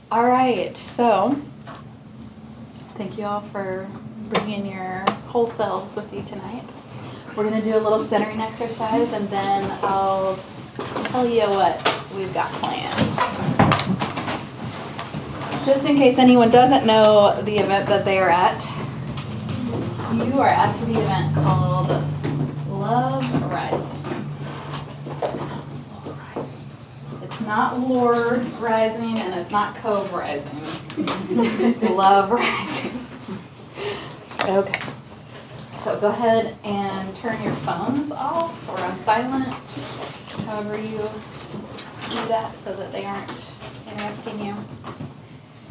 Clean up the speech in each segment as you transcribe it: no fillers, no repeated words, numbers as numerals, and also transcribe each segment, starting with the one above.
All right, so thank you all for bringing your whole selves with you tonight. We're going to do a little centering exercise, and then I'll tell you what we've got planned. Just in case anyone doesn't know the event that they are at, you are at the event called Love Rising. It's not Lord Rising and it's not Cove Rising. It's Love Rising. Okay. So go ahead and turn your phones off or on silent, however you do that so that they aren't interrupting you.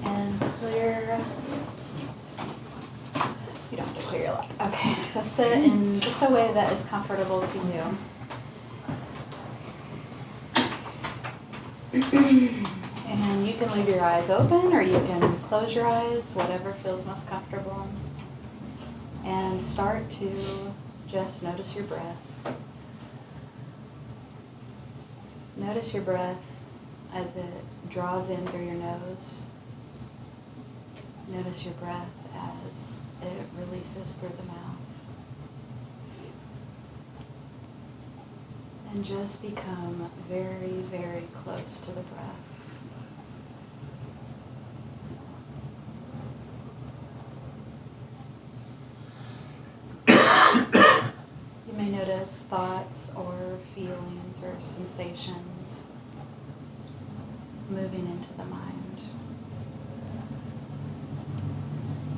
And clear. You don't have to clear your lap. Okay, so sit in just a way that is comfortable to you. And you can leave your eyes open or you can close your eyes, whatever feels most comfortable. And start to just notice your breath. Notice your breath as it draws in through your nose. Notice your breath as it releases through the mouth. And just become very, very close to the breath. You may notice thoughts or feelings or sensations moving into the mind.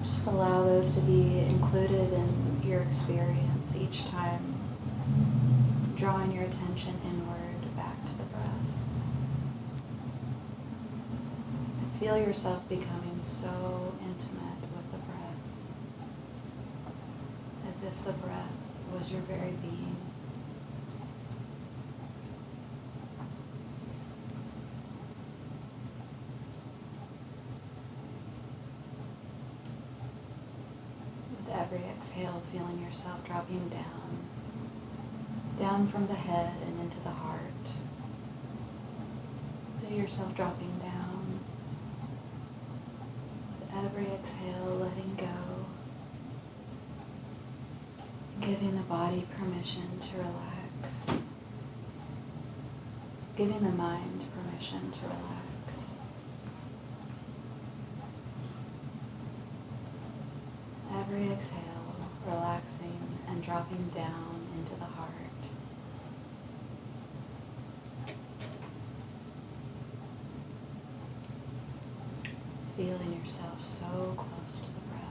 Just allow those to be included in your experience each time, drawing your attention inward back to the breath. And feel yourself becoming so intimate with the breath, as if the breath was your very being. With every exhale, feeling yourself dropping down from the head and into the heart. Feel yourself dropping down. With every exhale, letting go. Giving the body permission to relax. Giving the mind permission to relax. Every exhale, relaxing and dropping down into the heart. Feeling yourself so close to the breath.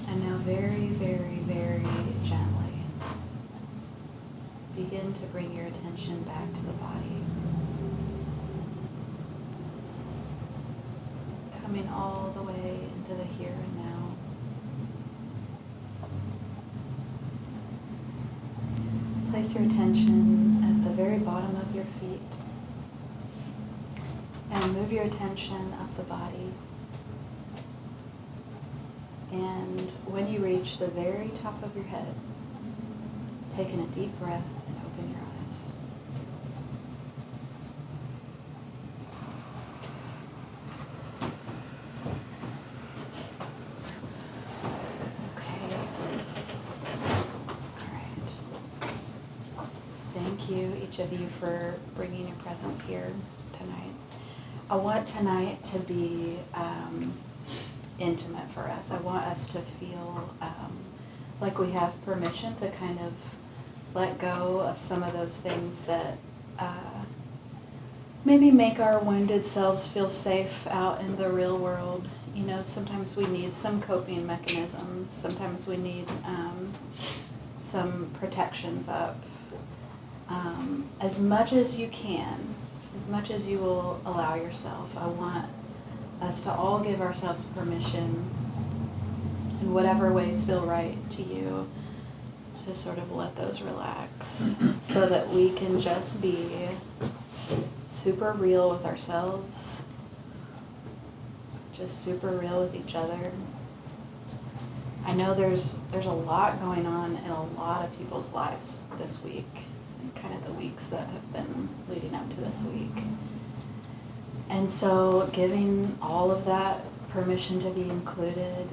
And now very, very, very gently begin to bring your attention back to the body. Coming all the way into the here and now. Place your attention at the very bottom of your feet. And move your attention up the body. And when you reach the very top of your head, take in a deep breath and open your eyes. Okay. All right. Thank you, each of you, for bringing your presence here tonight. I want tonight to be intimate for us. I want us to feel like we have permission to kind of let go of some of those things that maybe make our wounded selves feel safe out in the real world. You know, sometimes we need some coping mechanisms. Sometimes we need some protections up. As much as you can, as much as you will allow yourself, I want us to all give ourselves permission in whatever ways feel right to you to sort of let those relax so that we can just be super real with ourselves, just super real with each other. I know there's a lot going on in a lot of people's lives this week, and kind of the weeks that have been leading up to this this week. And so giving all of that permission to be included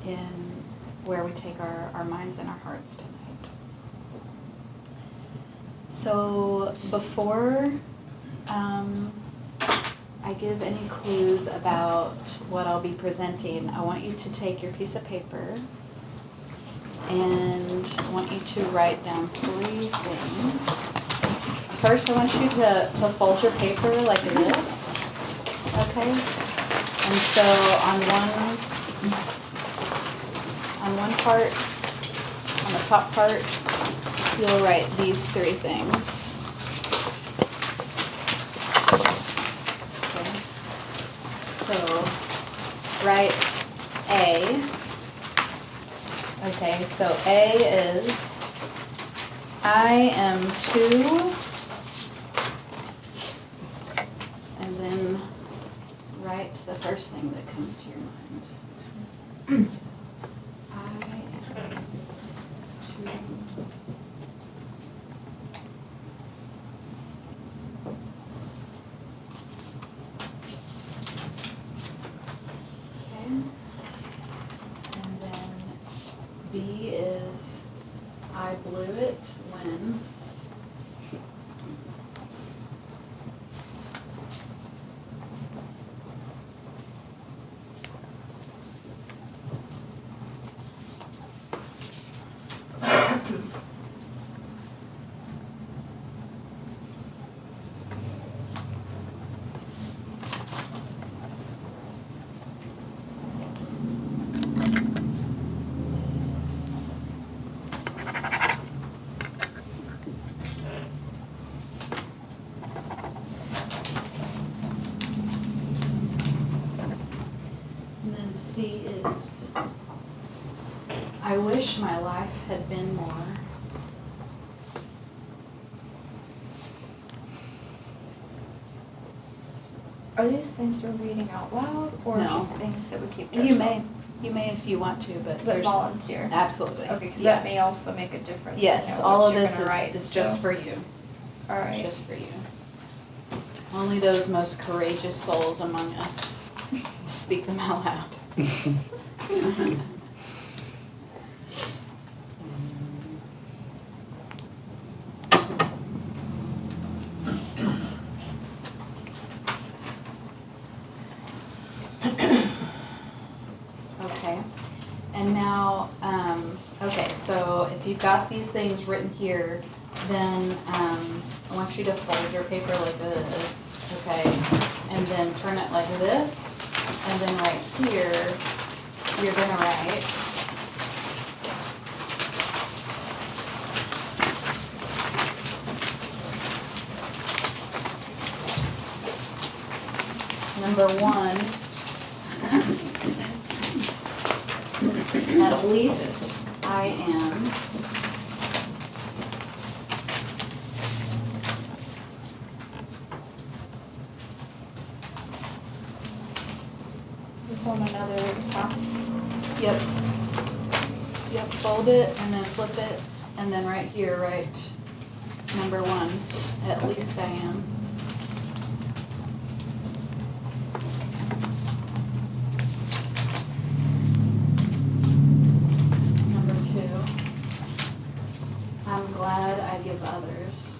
in where we take our minds and our hearts tonight. So before I give any clues about what I'll be presenting, I want you to take your piece of paper and I want you to write down 3 things. First, I want you to fold your paper like this, okay? And so on one part, on the top part, you'll write these 3 things. Okay. So write A. Okay, so A is I am 2, and then write the first thing that comes to your mind. I am 2. Okay. And then B is I blew it when. And then C is I wish my life had been more. Are these things we're reading out loud, or No. just things that we keep to You ourselves? may if you want to, but But there's volunteer. absolutely. Okay, because Yeah. that may also make a difference. Yes, in all what of you're this gonna write, is just so- for you. All right. Just for you. Only those most courageous souls among us speak them out loud. Okay. And now, okay, so if you've got these things written here, then I want you to fold your paper like this, okay? And then turn it like this, and then right here, you're gonna write number 1. At least I am. Is this on another top? Yep. Yep, fold it and then flip it, and then right here, write number 1. At least I am. Number 2. I'm glad I give others.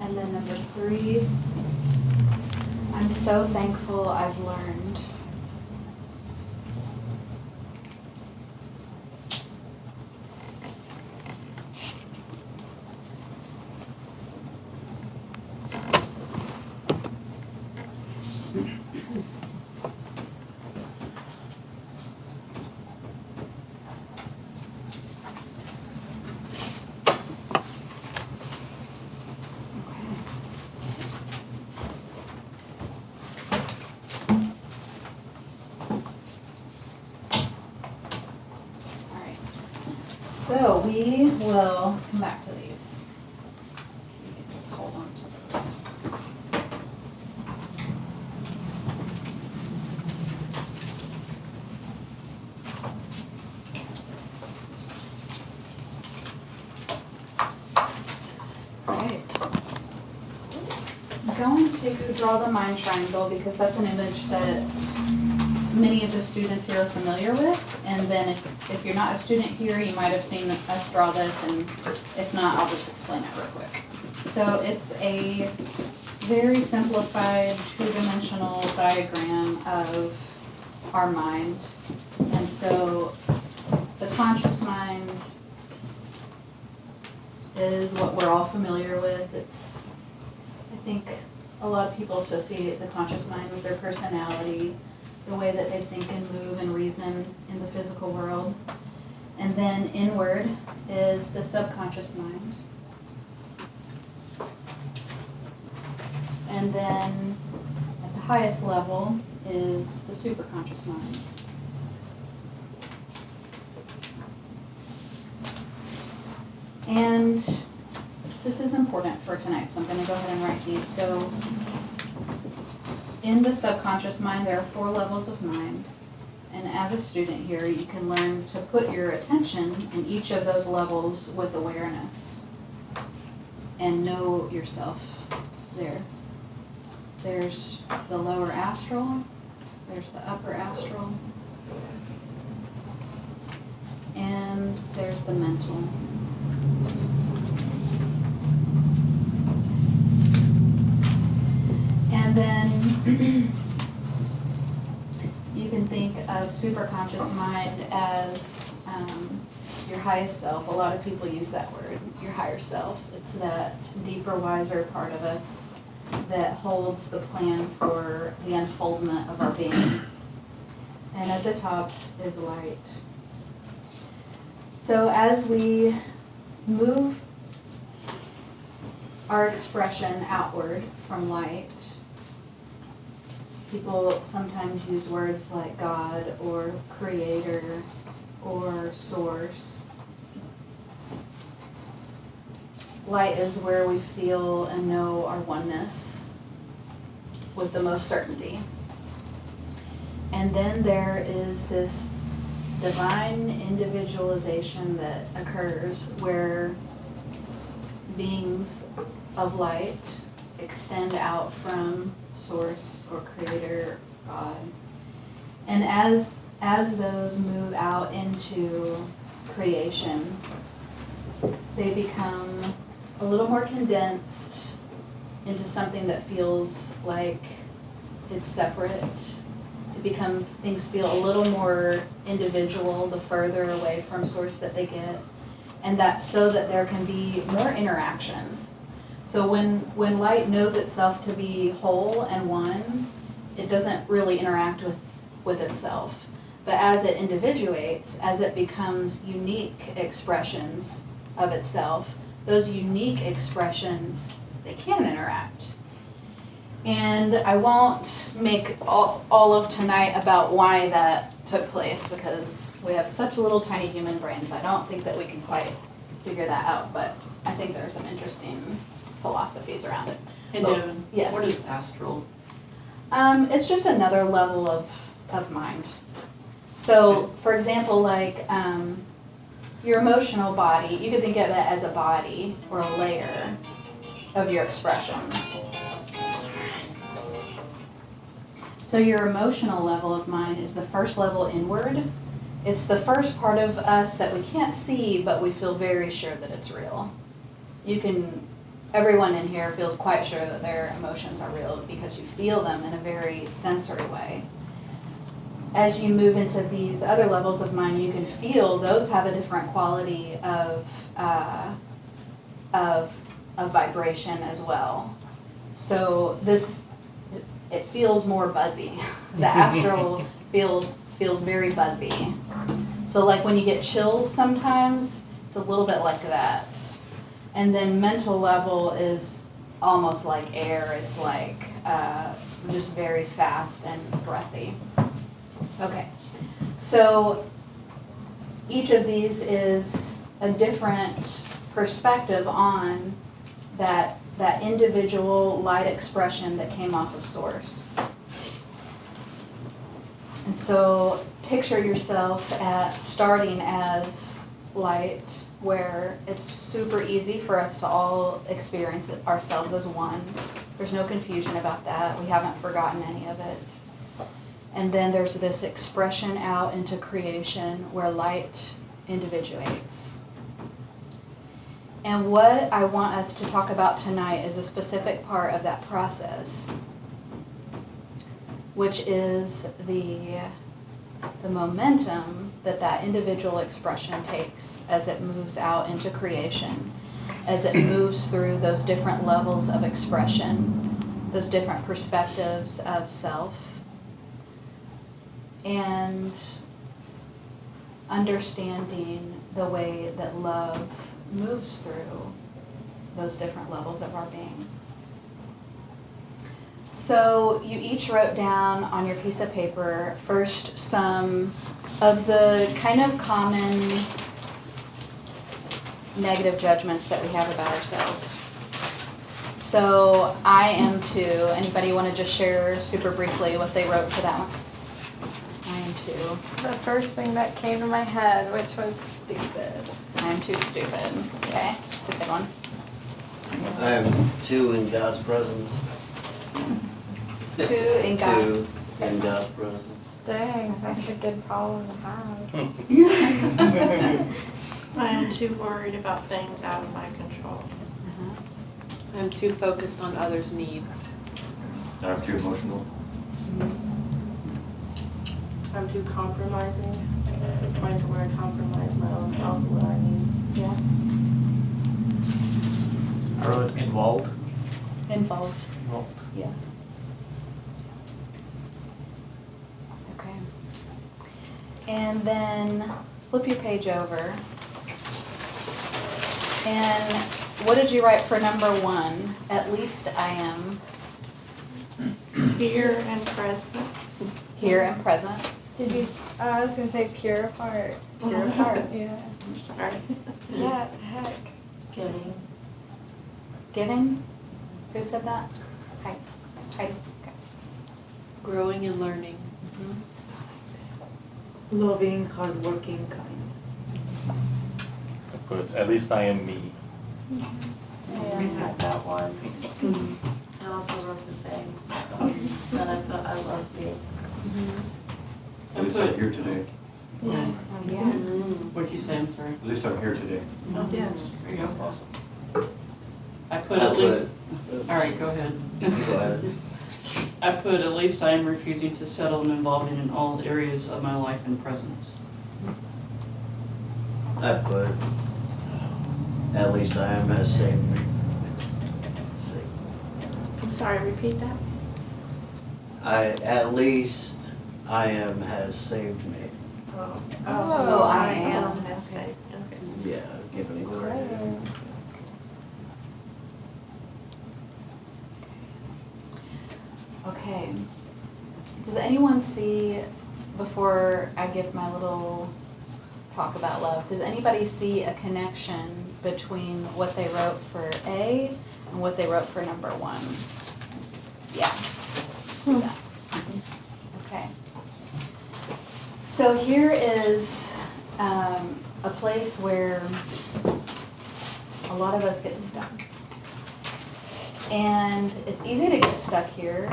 And then number 3, I'm so thankful I've learned. Okay. So we will come back to these. You can just hold on to those. Right. I'm going to draw the mind triangle because that's an image that many of the students here are familiar with. And then if you're not a student here, you might have seen us draw this, and if not, I'll just explain it real quick. So it's a very simplified two-dimensional diagram of our mind. And so the conscious mind is what we're all familiar with. It's, I think a lot of people associate the conscious mind with their personality, the way that they think and move and reason in the physical world. And then inward is the subconscious mind. And then at the highest level is the superconscious mind. And this is important for tonight, so I'm going to go ahead and write these. So in the subconscious mind, there are 4 levels of mind. And as a student here, you can learn to put your attention in each of those levels with awareness and know yourself there. There's the lower astral, there's the upper astral, and there's the mental. And then you can think of superconscious mind as your highest self. A lot of people use that word, your higher self. It's that deeper, wiser part of us that holds the plan for the unfoldment of our being. And at the top is light. So as we move our expression outward from light, people sometimes use words like God or Creator or Source. Light is where we feel and know our oneness with the most certainty. And then there is this divine individualization that occurs where beings of light extend out from Source or Creator, God. And as those move out into creation, they become a little more condensed into something that feels like it's separate. It becomes, things feel a little more individual the further away from Source that they get. And that's so that there can be more interaction. So when light knows itself to be whole and one, it doesn't really interact with itself. But as it individuates, as it becomes unique expressions of itself, those unique expressions, they can interact. And I won't make all of tonight about why that took place, because we have such little tiny human brains. I don't think that we can quite figure that out, but I think there are some interesting philosophies around it. Hey Devon, yes. What is astral? It's just another level of mind. So, for example, like your emotional body, you could think of it as a body or a layer of your expression. So your emotional level of mind is the first level inward. It's the first part of us that we can't see, but we feel very sure that it's real. Everyone in here feels quite sure that their emotions are real because you feel them in a very sensory way. As you move into these other levels of mind, you can feel those have a different quality of vibration as well. So it feels more buzzy. The astral feels very buzzy. So like when you get chills sometimes, it's a little bit like that. And then mental level is almost like air. It's like just very fast and breathy. Okay, so each of these is a different perspective on that individual light expression that came off of source. And so picture yourself starting as light, where it's super easy for us to all experience it ourselves as one. There's no confusion about that. We haven't forgotten any of it. And then there's this expression out into creation where light individuates. And what I want us to talk about tonight is a specific part of that process, which is the momentum that individual expression takes as it moves out into creation, as it moves through those different levels of expression, those different perspectives of self, and understanding the way that love moves through those different levels of our being. So you each wrote down on your piece of paper first some of the kind of common negative judgments that we have about ourselves. So I am too. Anybody want to just share super briefly what they wrote for that one? I am too. The first thing that came to my head, which was stupid. I'm too stupid. Okay, it's a good one. I am 2 in God's presence. 2 in God. 2 in God's presence. Dang, that's a good problem to have. I am too worried about things out of my control. I'm too focused on others' needs. I'm too emotional. I'm too compromising, to the point to where I compromise my own self and what I need. Yeah. I wrote involved. Involved. Involved. Yeah. Okay. And then flip your page over. And what did you write for number 1? At least I am Here and present. here and present. Did you, I was gonna say pure of heart. Pure of heart. Yeah. I'm sorry. Yeah, heck. Kidding. Giving? Who said that? Heidi. Heidi. Okay. Growing and learning. Loving, hardworking, kind. I put, at least I am me. Yeah, I had that one. I also wrote the same. Then I put I love you. At least I'm here today. Yeah. What'd you say, I'm sorry? At least I'm here today. Oh, Yes. there you go. Awesome. I put at least, Oops. all right, go ahead. Go ahead. I put at least I am refusing to settle and involving in all areas of my life and presence. I put, at least I am has saved me. I'm sorry, repeat that? At least I am has saved me. Oh, I am. That's safe. Okay. Yeah, give him glory. Okay. Does anyone see, before I give my little talk about love, does anybody see a connection between what they wrote for A and what they wrote for number 1? Yeah. See that? Okay. So here is a place where a lot of us get stuck. And it's easy to get stuck here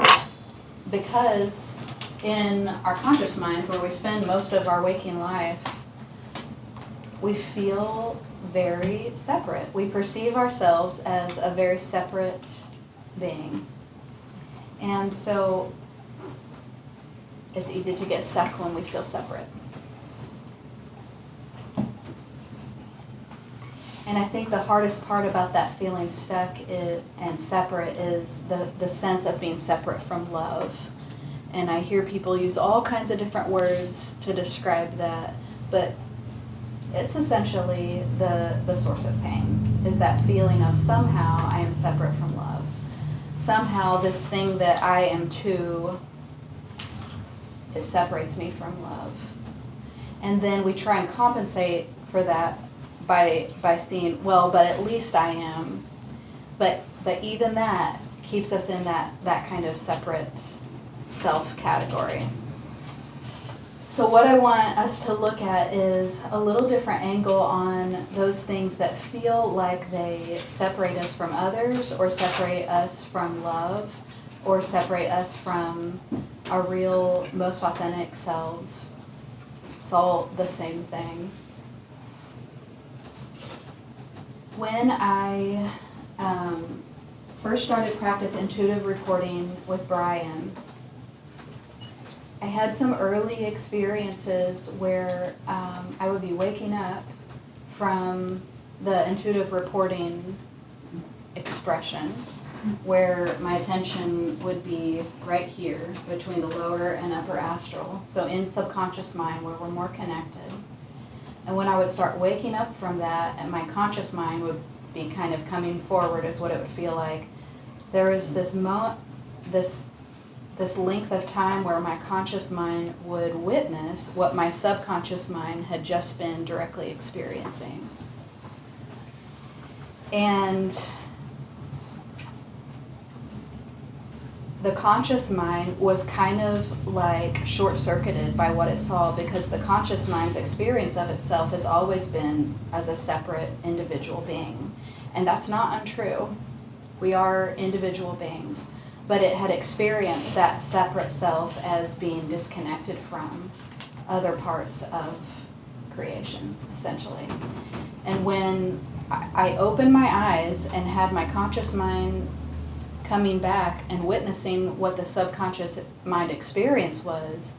because in our conscious minds, where we spend most of our waking life, we feel very separate. We perceive ourselves as a very separate being. And so it's easy to get stuck when we feel separate. And I think the hardest part about that feeling stuck and separate is the sense of being separate from love. And I hear people use all kinds of different words to describe that, but it's essentially the source of pain, is that feeling of somehow I am separate from love. Somehow this thing that I am too, it separates me from love. And then we try and compensate for that by seeing, well, but at least I am. But even that keeps us in that kind of separate self category. So what I want us to look at is a little different angle on those things that feel like they separate us from others, or separate us from love, or separate us from our real, most authentic selves. It's all the same thing. When I first started practice intuitive reporting with Brian, I had some early experiences where I would be waking up from the intuitive reporting expression, where my attention would be right here between the lower and upper astral, so in subconscious mind where we're more connected. And when I would start waking up from that, and my conscious mind would be kind of coming forward, is what it would feel like. There was this this length of time where my conscious mind would witness what my subconscious mind had just been directly experiencing. And the conscious mind was kind of like short-circuited by what it saw, because the conscious mind's experience of itself has always been as a separate individual being. And that's not untrue. We are individual beings. But it had experienced that separate self as being disconnected from other parts of creation, essentially. And when I opened my eyes and had my conscious mind coming back and witnessing what the subconscious mind experience was,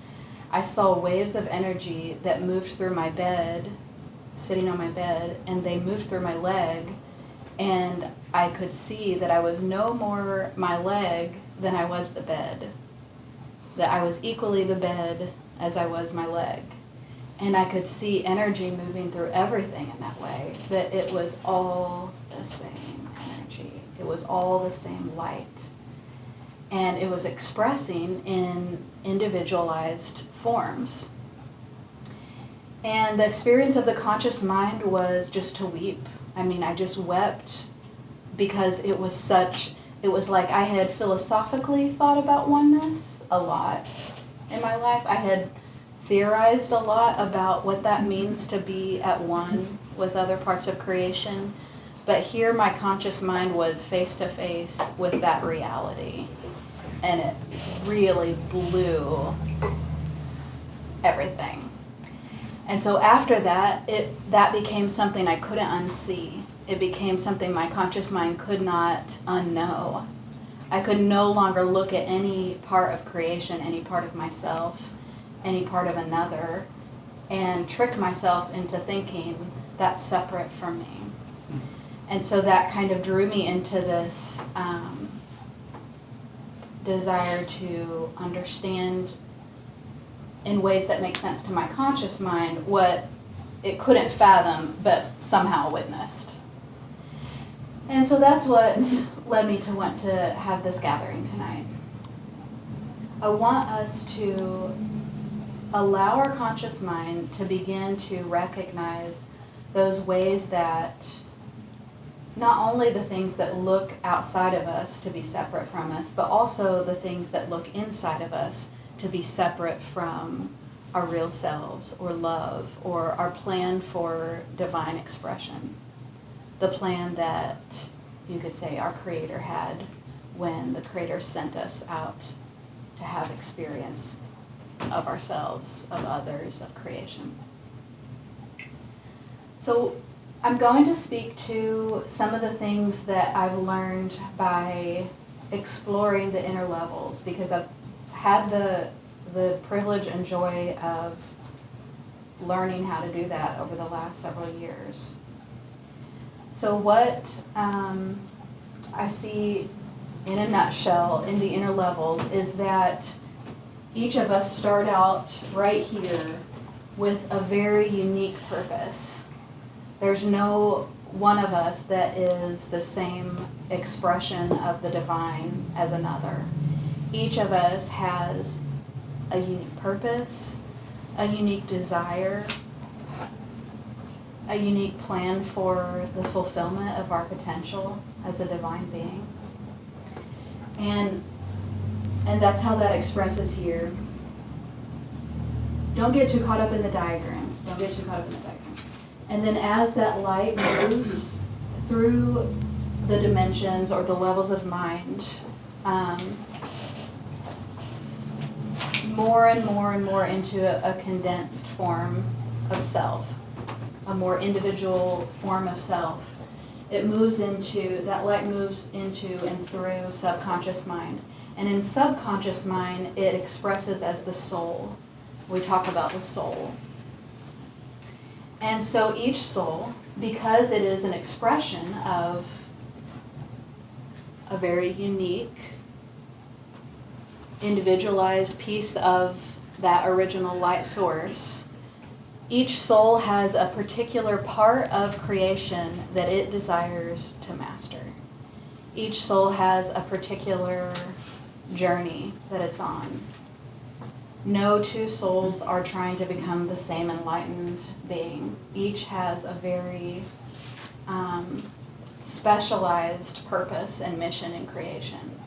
I saw waves of energy that moved through my bed, sitting on my bed, and they moved through my leg, and I could see that I was no more my leg than I was the bed, that I was equally the bed as I was my leg. And I could see energy moving through everything in that way, that it was all the same energy. It was all the same light. And it was expressing in individualized forms. And the experience of the conscious mind was just to weep. I mean, I just wept because it was like I had philosophically thought about oneness a lot in my life. I had theorized a lot about what that means to be at one with other parts of creation. But here my conscious mind was face to face with that reality. And it really blew everything. And so after that, that became something I couldn't unsee. It became something my conscious mind could not unknow. I could no longer look at any part of creation, any part of myself, any part of another, and trick myself into thinking that's separate from me. And so that kind of drew me into this desire to understand in ways that make sense to my conscious mind what it couldn't fathom but somehow witnessed. And so that's what led me to want to have this gathering tonight. I want us to allow our conscious mind to begin to recognize those ways that not only the things that look outside of us to be separate from us, but also the things that look inside of us to be separate from our real selves, or love, or our plan for divine expression. The plan that you could say our Creator had when the Creator sent us out to have experience of ourselves, of others, of creation. So I'm going to speak to some of the things that I've learned by exploring the inner levels, because I've had the privilege and joy of learning how to do that over the last several years. So what I see in a nutshell in the inner levels is that each of us start out right here with a very unique purpose. There's no one of us that is the same expression of the divine as another. Each of us has a unique purpose, a unique desire, a unique plan for the fulfillment of our potential as a divine being. And that's how that expresses here. Don't get too caught up in the diagram. Don't get too caught up in the diagram. And then as that light moves through the dimensions or the levels of mind, more and more and more into a condensed form of self, a more individual form of self. That light moves into and through subconscious mind. And in subconscious mind, it expresses as the soul. We talk about the soul. And so each soul, because it is an expression of a very unique, individualized piece of that original light source, each soul has a particular part of creation that it desires to master. Each soul has a particular journey that it's on. No two souls are trying to become the same enlightened being. Each has a very specialized purpose and mission in creation.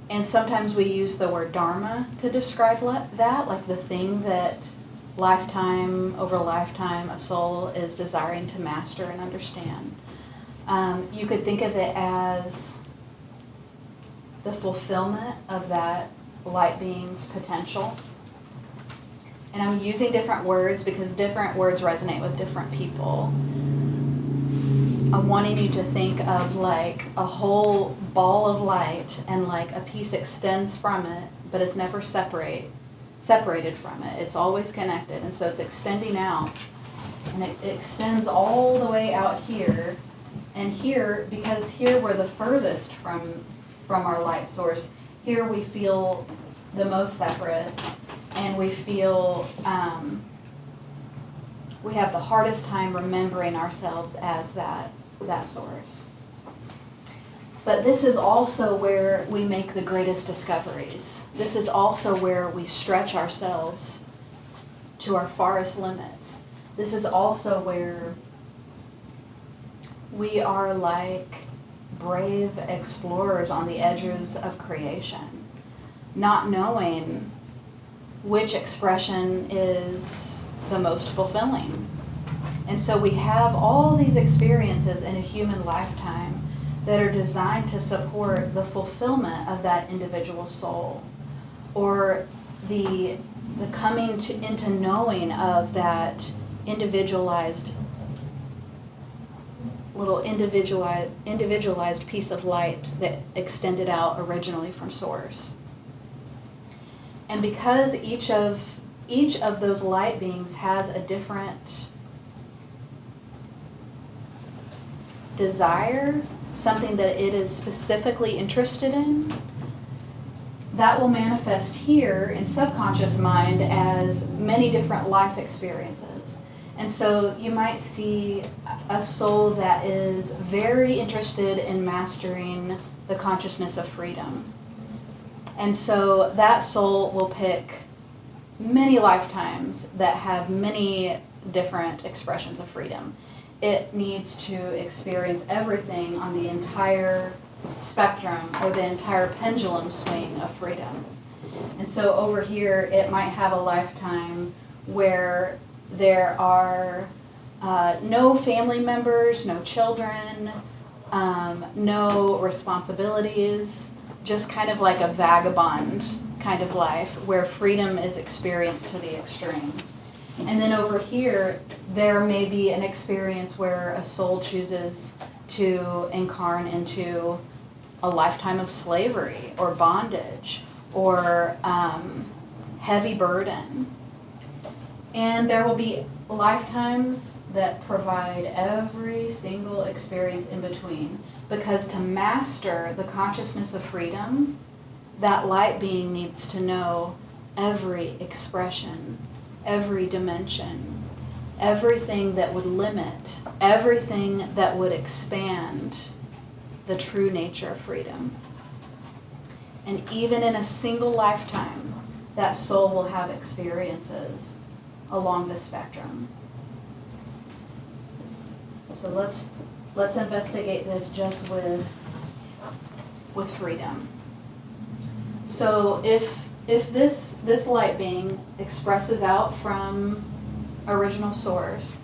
And sometimes we use the word dharma to describe that, like the thing that lifetime over lifetime a soul is desiring to master and understand. You could think of it as the fulfillment of that light being's potential. And I'm using different words because different words resonate with different people. I'm wanting you to think of like a whole ball of light and like a piece extends from it, but it's never separated from it. It's always connected, and so it's extending out. And it extends all the way out here. And here, because here we're the furthest from our light source, here we feel the most separate, and we feel we have the hardest time remembering ourselves as that source. But this is also where we make the greatest discoveries. This is also where we stretch ourselves to our farthest limits. This is also where we are like brave explorers on the edges of creation, not knowing which expression is the most fulfilling. And so we have all these experiences in a human lifetime that are designed to support the fulfillment of that individual soul, or the coming into knowing of that individualized piece of light that extended out originally from source. And because each of those light beings has a different desire, something that it is specifically interested in, that will manifest here in subconscious mind as many different life experiences. And so you might see a soul that is very interested in mastering the consciousness of freedom. And so that soul will pick many lifetimes that have many different expressions of freedom. It needs to experience everything on the entire spectrum or the entire pendulum swing of freedom. And so over here, it might have a lifetime where there are no family members, no children, no responsibilities, just kind of like a vagabond kind of life where freedom is experienced to the extreme. And then over here, there may be an experience where a soul chooses to incarnate into a lifetime of slavery or bondage or heavy burden. And there will be lifetimes that provide every single experience in between. Because to master the consciousness of freedom, that light being needs to know every expression, every dimension, everything that would limit, everything that would expand the true nature of freedom. And even in a single lifetime, that soul will have experiences along the spectrum. So let's investigate this just with freedom. So if this light being expresses out from original source,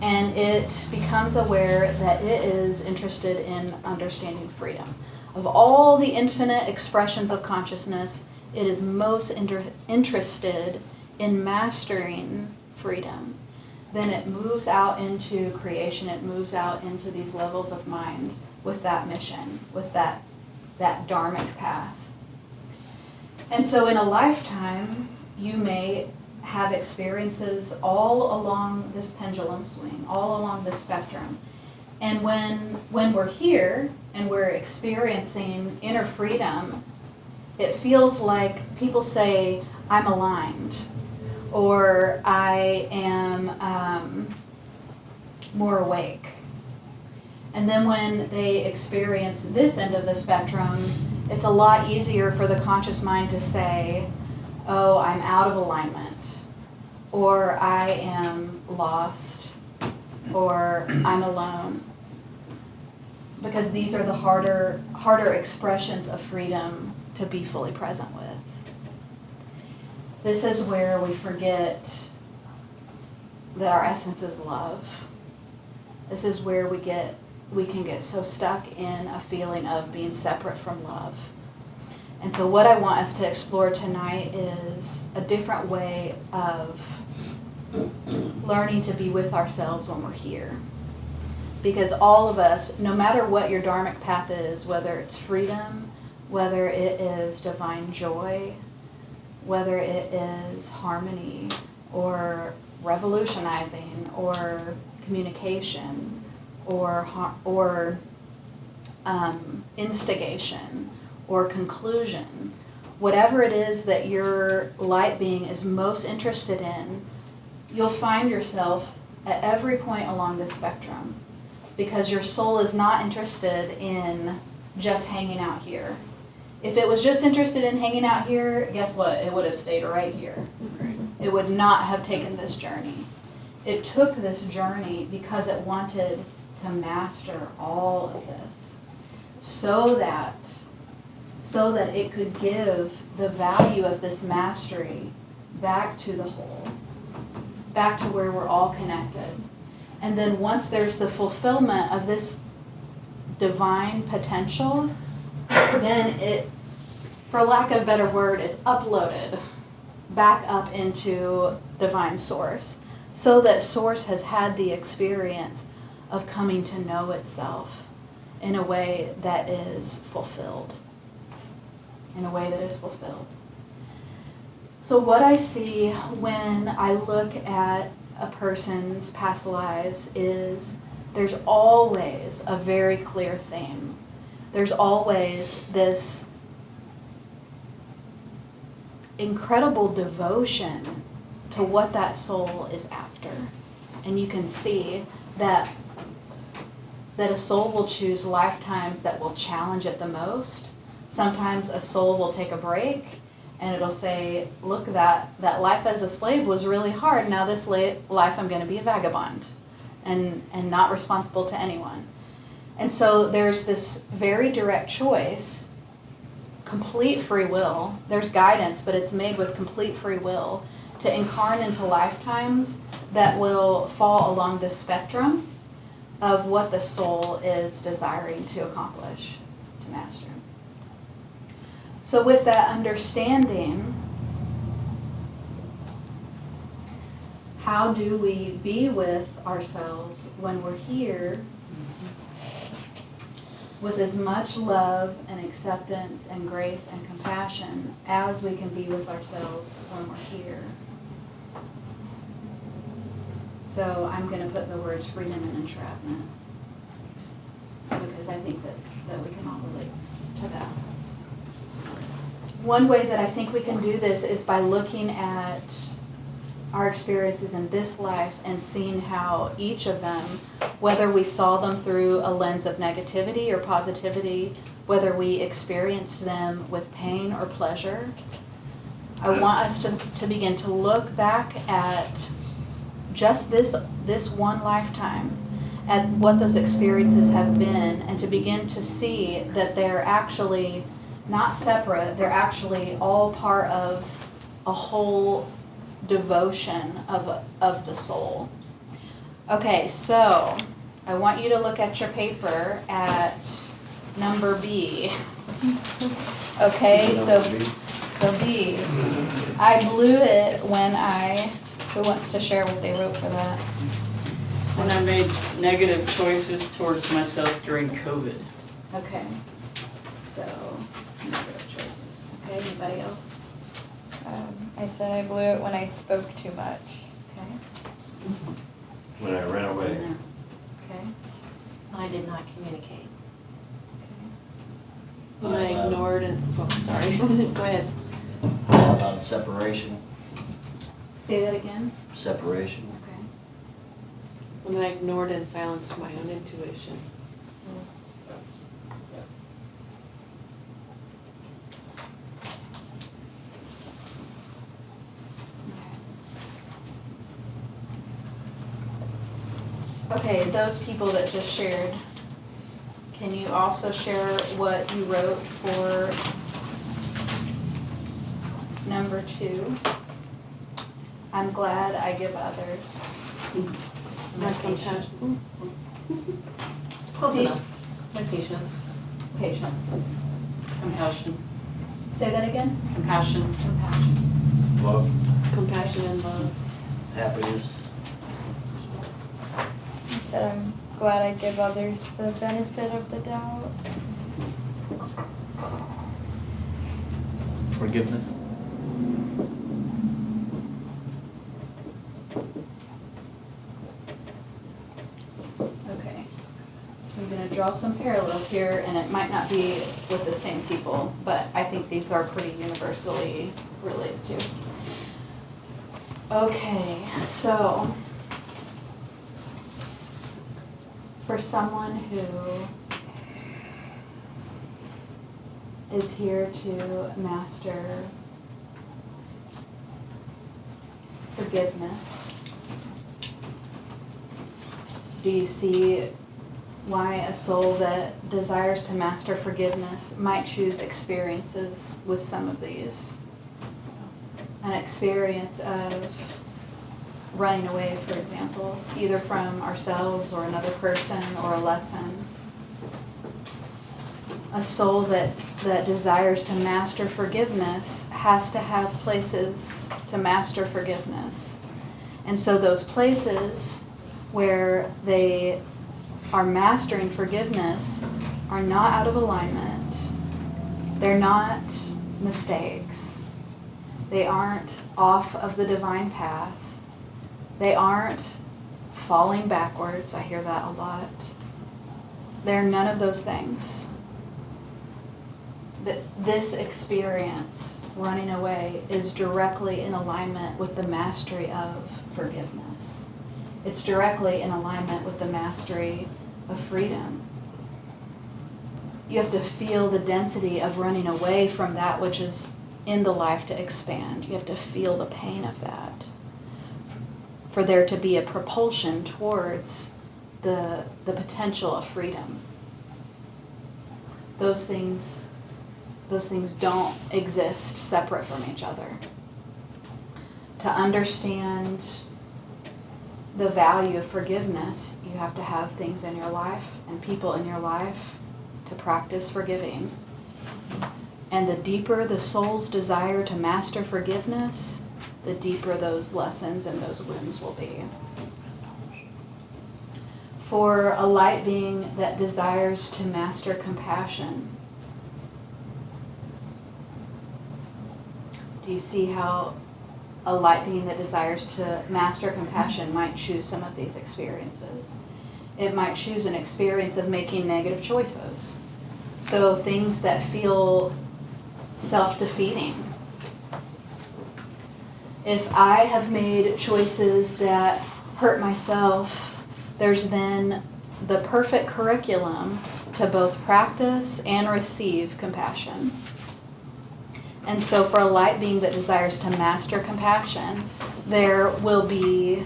and it becomes aware that it is interested in understanding freedom. Of all the infinite expressions of consciousness, it is most interested in mastering freedom. Then it moves out into creation, it moves out into these levels of mind with that mission, with that dharmic path. And so in a lifetime, you may have experiences all along this pendulum swing, all along this spectrum. And when we're here and we're experiencing inner freedom, it feels like people say, I'm aligned, or I am more awake. And then when they experience this end of the spectrum, it's a lot easier for the conscious mind to say, oh, I'm out of alignment, or I am lost, or I'm alone. Because these are the harder expressions of freedom to be fully present with. This is where we forget that our essence is love. This is where we can get so stuck in a feeling of being separate from love. And so what I want us to explore tonight is a different way of learning to be with ourselves when we're here. Because all of us, no matter what your dharmic path is, whether it's freedom, whether it is divine joy, whether it is harmony, or revolutionizing, or communication, or instigation, or conclusion, whatever it is that your light being is most interested in, you'll find yourself at every point along the spectrum, because your soul is not interested in just hanging out here. If it was just interested in hanging out here, guess what? It would have stayed right here. It would not have taken this journey. It took this journey because it wanted to master all of this so that it could give the value of this mastery back to the whole, back to where we're all connected. And then once there's the fulfillment of this divine potential, then it, for lack of a better word, is uploaded back up into divine source, so that source has had the experience of coming to know itself in a way that is fulfilled. So what I see when I look at a person's past lives is there's always a very clear theme. There's always this incredible devotion to what that soul is after. And you can see that a soul will choose lifetimes that will challenge it the most. Sometimes a soul will take a break and it'll say, look, that life as a slave was really hard. Now this life I'm going to be a vagabond and not responsible to anyone. And so there's this very direct choice, complete free will. There's guidance, but it's made with complete free will to incarnate into lifetimes that will fall along this spectrum of what the soul is desiring to accomplish, to master. So with that understanding, how do we be with ourselves when we're here with as much love and acceptance and grace and compassion as we can be with ourselves when we're here? So I'm going to put the words freedom and entrapment, because I think that we can all relate to that. One way that I think we can do this is by looking at our experiences in this life and seeing how each of them, whether we saw them through a lens of negativity or positivity, whether we experienced them with pain or pleasure, I want us to begin to look back at just this one lifetime at what those experiences have been and to begin to see that they're actually not separate, they're actually all part of a whole devotion of the soul. Okay, so I want you to look at your paper at number B. Okay, so B. I blew it who wants to share what they wrote for that? When I made negative choices towards myself during COVID. Okay, so, negative choices. Okay, anybody else? I said I blew it when I spoke too much. Okay. When I ran away. Okay. I did not communicate. When I ignored and, oh, sorry, go ahead. How about separation? Say that again? Separation. Okay. When I ignored and silenced my own intuition. Okay, those people that just shared, can you also share what you wrote for number 2? I'm glad I give others My compassion. Close See? enough. My patience. patience. Compassion. Say that again? Compassion. Compassion. Love, Compassion and love. happiness. I said I'm glad I give others the benefit of the doubt. Forgiveness. Okay. So I'm going to draw some parallels here, and it might not be with the same people, but I think these are pretty universally related to. Okay, so for someone who is here to master forgiveness, do you see why a soul that desires to master forgiveness might choose experiences with some of these? An experience of running away, for example, either from ourselves or another person or a lesson. A soul that desires to master forgiveness has to have places to master forgiveness. And so those places where they are mastering forgiveness are not out of alignment. They're not mistakes. They aren't off of the divine path. They aren't falling backwards. I hear that a lot. They're none of those things. This experience, running away, is directly in alignment with the mastery of forgiveness. It's directly in alignment with the mastery of freedom. You have to feel the density of running away from that which is in the life to expand. You have to feel the pain of that for there to be a propulsion towards the potential of freedom. Those things don't exist separate from each other. To understand the value of forgiveness, you have to have things in your life and people in your life to practice forgiving. And the deeper the soul's desire to master forgiveness, the deeper those lessons and those wounds will be. For a light being that desires to master compassion, do you see how a light being that desires to master compassion might choose some of these experiences? It might choose an experience of making negative choices. So things that feel self-defeating. If I have made choices that hurt myself, there's then the perfect curriculum to both practice and receive compassion. And so for a light being that desires to master compassion, there will be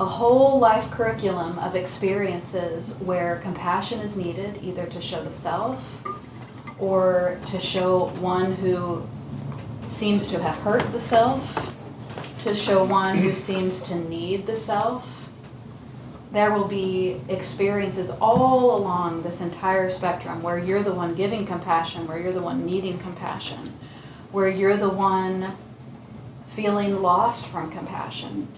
a whole life curriculum of experiences where compassion is needed, either to show the self or to show one who seems to have hurt the self, to show one who seems to need the self. There will be experiences all along this entire spectrum where you're the one giving compassion, where you're the one needing compassion, where you're the one feeling lost from compassion,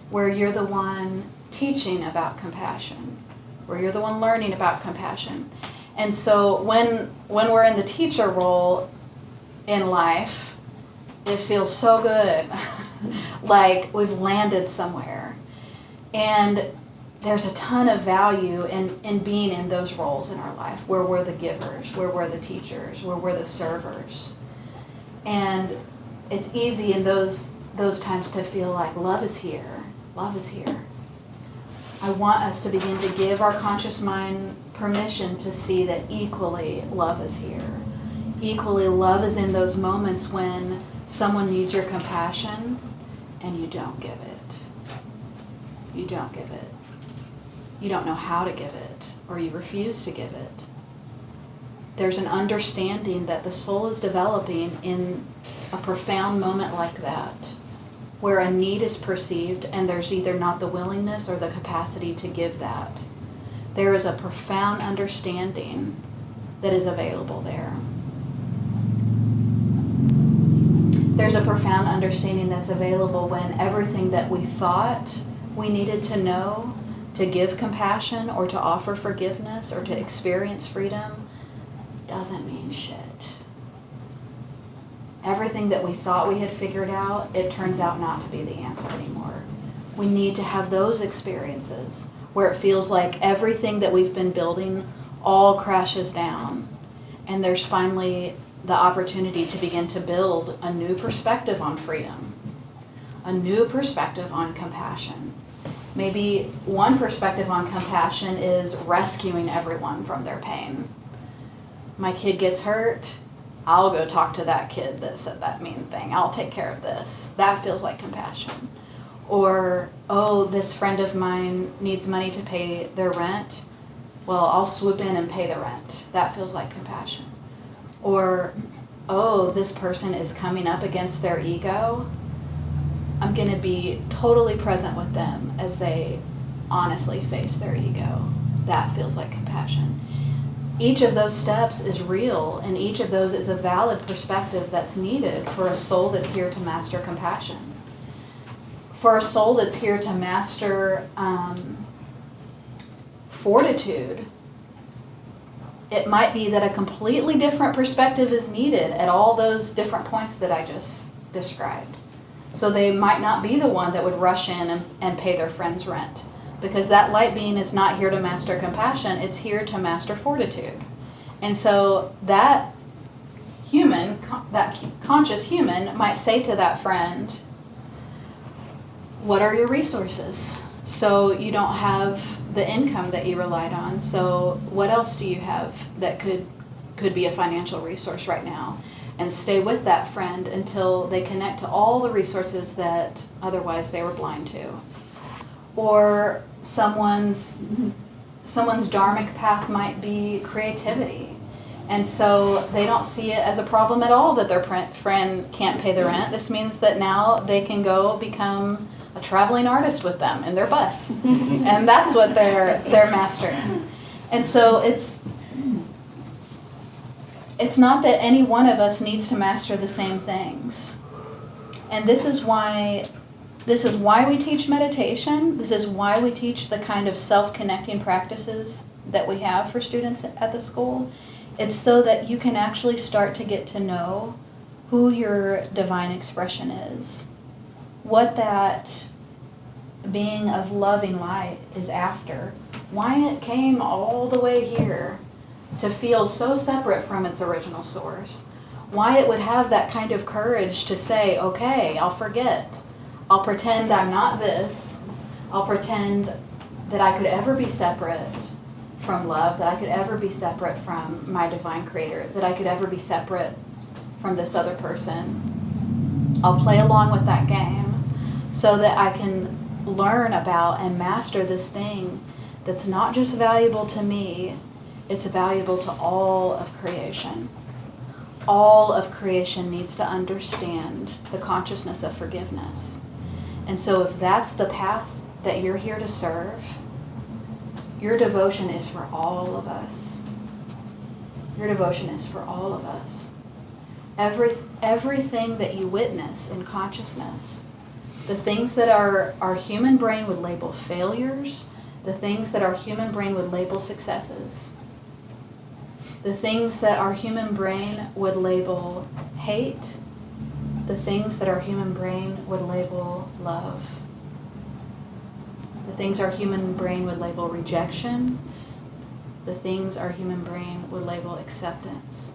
where you're the one teaching about compassion, where you're the one learning about compassion. And so when we're in the teacher role in life, it feels so good, like we've landed somewhere. And there's a ton of value in being in those roles in our life, where we're the givers, where we're the teachers, where we're the servers. And it's easy in those times to feel like love is here, love is here. I want us to begin to give our conscious mind permission to see that equally love is here. Equally love is in those moments when someone needs your compassion and you don't give it. You don't give it. You don't know how to give it, or you refuse to give it. There's an understanding that the soul is developing in a profound moment like that, where a need is perceived and there's either not the willingness or the capacity to give that. There is a profound understanding that is available there. There's a profound understanding that's available when everything that we thought we needed to know to give compassion or to offer forgiveness or to experience freedom doesn't mean shit. Everything that we thought we had figured out, it turns out not to be the answer anymore. We need to have those experiences where it feels like everything that we've been building all crashes down, and there's finally the opportunity to begin to build a new perspective on freedom, a new perspective on compassion. Maybe one perspective on compassion is rescuing everyone from their pain. My kid gets hurt, I'll go talk to that kid that said that mean thing. I'll take care of this. That feels like compassion. Or, oh, this friend of mine needs money to pay their rent. Well, I'll swoop in and pay the rent. That feels like compassion. Or, oh, this person is coming up against their ego. I'm going to be totally present with them as they honestly face their ego. That feels like compassion. Each of those steps is real, and each of those is a valid perspective that's needed for a soul that's here to master compassion. For a soul that's here to master fortitude, it might be that a completely different perspective is needed at all those different points that I just described. So they might not be the one that would rush in and pay their friend's rent, because that light being is not here to master compassion, it's here to master fortitude. And so that human, that conscious human might say to that friend, what are your resources? So you don't have the income that you relied on, so what else do you have that could be a financial resource right now? And stay with that friend until they connect to all the resources that otherwise they were blind to. Or someone's dharmic path might be creativity. And so they don't see it as a problem at all that their friend can't pay the rent. This means that now they can go become a traveling artist with them in their bus. And that's what they're mastering. And so it's not that any one of us needs to master the same things. And this is why we teach meditation. This is why we teach the kind of self-connecting practices that we have for students at the school. It's so that you can actually start to get to know who your divine expression is, what that being of loving light is after, why it came all the way here to feel so separate from its original source, why it would have that kind of courage to say, okay, I'll forget. I'll pretend I'm not this. I'll pretend that I could ever be separate from love, that I could ever be separate from my divine creator, that I could ever be separate from this other person. I'll play along with that game so that I can learn about and master this thing that's not just valuable to me, it's valuable to all of creation. All of creation needs to understand the consciousness of forgiveness. And so if that's the path that you're here to serve, your devotion is for all of us. Your devotion is for all of us. Everything that you witness in consciousness, the things that our human brain would label failures, the things that our human brain would label successes, the things that our human brain would label hate, the things that our human brain would label love, the things our human brain would label rejection, the things our human brain would label acceptance.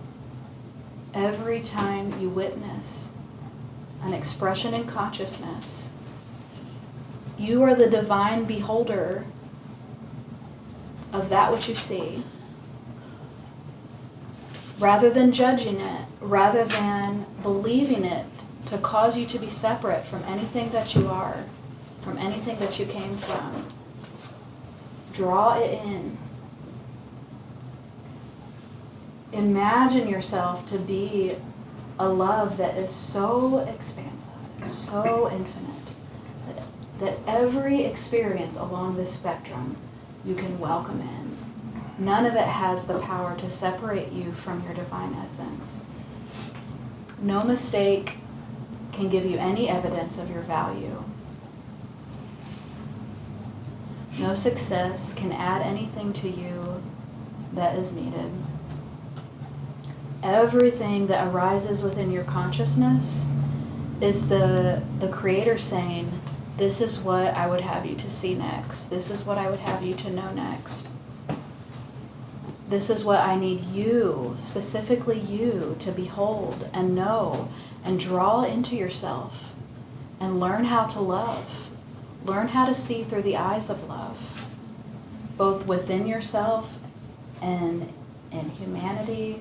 Every time you witness an expression in consciousness, you are the divine beholder of that which you see. Rather than judging it, rather than believing it to cause you to be separate from anything that you are, from anything that you came from, draw it in. Imagine yourself to be a love that is so expansive, so infinite, that every experience along this spectrum you can welcome in. None of it has the power to separate you from your divine essence. No mistake can give you any evidence of your value. No success can add anything to you that is needed. Everything that arises within your consciousness is the Creator saying, this is what I would have you to see next. This is what I would have you to know next. This is what I need you, specifically you, to behold and know and draw into yourself and learn how to love. Learn how to see through the eyes of love, both within yourself and in humanity,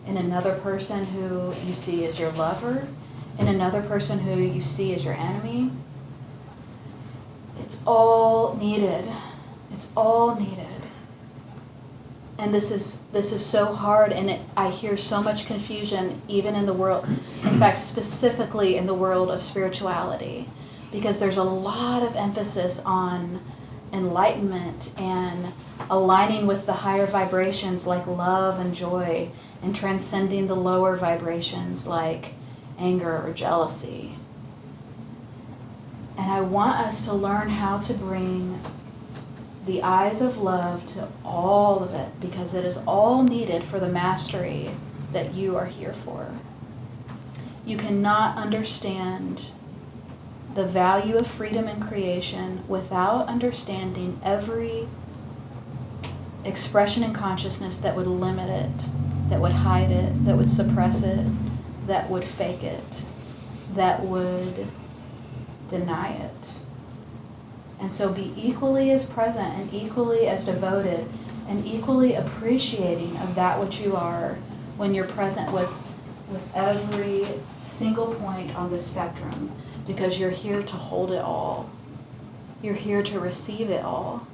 in another person who you see as your lover, in another person who you see as your enemy. It's all needed. It's all needed. And this is so hard, and I hear so much confusion even in the world, in fact, specifically in the world of spirituality, because there's a lot of emphasis on enlightenment and aligning with the higher vibrations like love and joy, and transcending the lower vibrations like anger or jealousy. And I want us to learn how to bring the eyes of love to all of it, because it is all needed for the mastery that you are here for. You cannot understand the value of freedom in creation without understanding every expression in consciousness that would limit it, that would hide it, that would suppress it, that would fake it, that would deny it. And so be equally as present and equally as devoted and equally appreciating of that which you are when you're present with every single point on the spectrum, because you're here to hold it all. You're here to receive it all.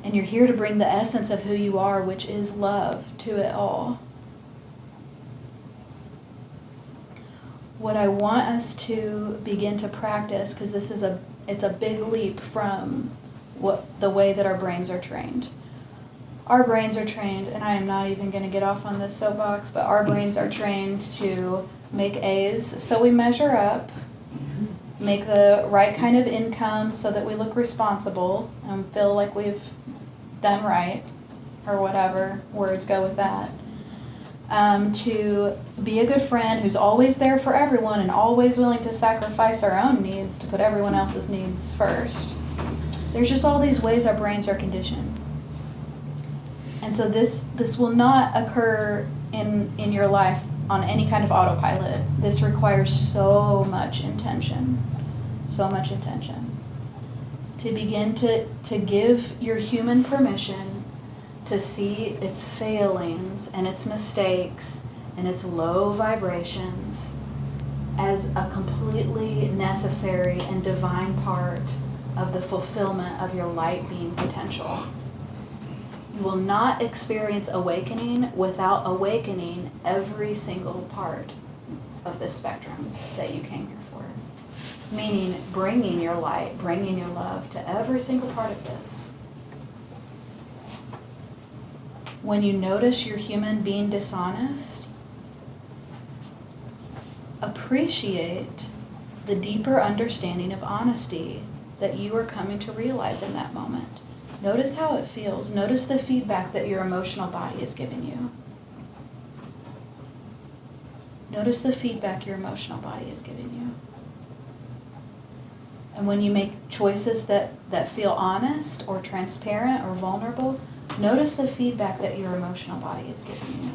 And you're here to bring the essence of who you are, which is love, to it all. What I want us to begin to practice, because it's a big leap from the way that our brains are trained. Our brains are trained, and I am not even going to get off on this soapbox, but our brains are trained to make A's so we measure up, make the right kind of income so that we look responsible and feel like we've done right, or whatever words go with that. To be a good friend who's always there for everyone and always willing to sacrifice our own needs to put everyone else's needs first. There's just all these ways our brains are conditioned. And so this will not occur in your life on any kind of autopilot. This requires so much intention. So much intention. To begin to give your human permission to see its failings and its mistakes and its low vibrations, as a completely necessary and divine part of the fulfillment of your light being potential. You will not experience awakening without awakening every single part of the spectrum that you came here for. Meaning bringing your light, bringing your love to every single part of this. When you notice your human being dishonest, appreciate the deeper understanding of honesty that you are coming to realize in that moment. Notice how it feels. Notice the feedback that your emotional body is giving you. Notice the feedback your emotional body is giving you. And when you make choices that feel honest or transparent or vulnerable, notice the feedback that your emotional body is giving you.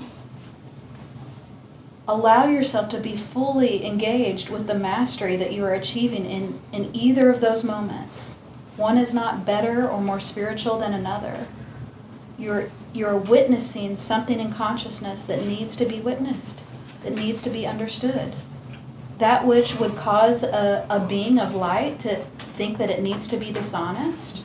Allow yourself to be fully engaged with the mastery that you are achieving in either of those moments. One is not better or more spiritual than another. You're witnessing something in consciousness that needs to be witnessed, that needs to be understood. That which would cause a being of light to think that it needs to be dishonest,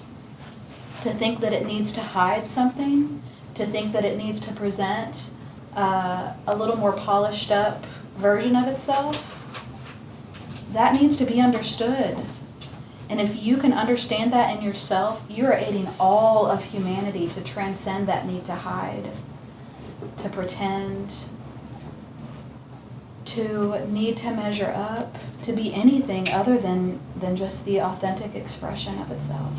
to think that it needs to hide something, to think that it needs to present a little more polished up version of itself, that needs to be understood. And if you can understand that in yourself, you are aiding all of humanity to transcend that need to hide, to pretend, to need to measure up, to be anything other than just the authentic expression of itself.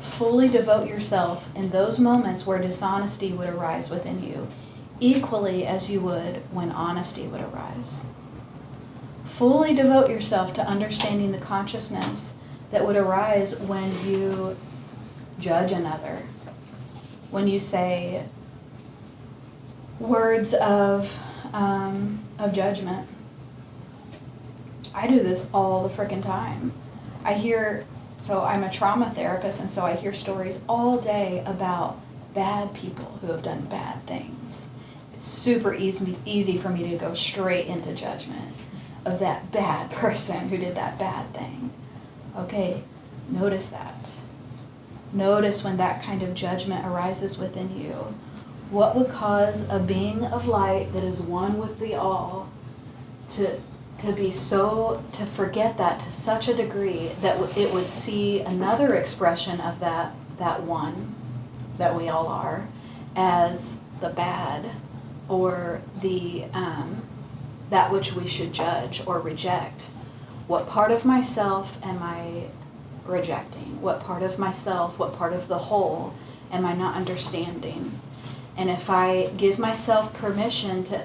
Fully devote yourself in those moments where dishonesty would arise within you, equally as you would when honesty would arise. Fully devote yourself to understanding the consciousness that would arise when you judge another, when you say words of judgment. I do this all the frickin' time. So I'm a trauma therapist, and so I hear stories all day about bad people who have done bad things. It's super easy for me to go straight into judgment of that bad person who did that bad thing. Okay, notice that. Notice when that kind of judgment arises within you. What would cause a being of light that is one with the all to forget that to such a degree that it would see another expression of that one that we all are as the bad, or the that which we should judge or reject? What part of myself am I rejecting? What part of myself, what part of the whole am I not understanding? And if I give myself permission to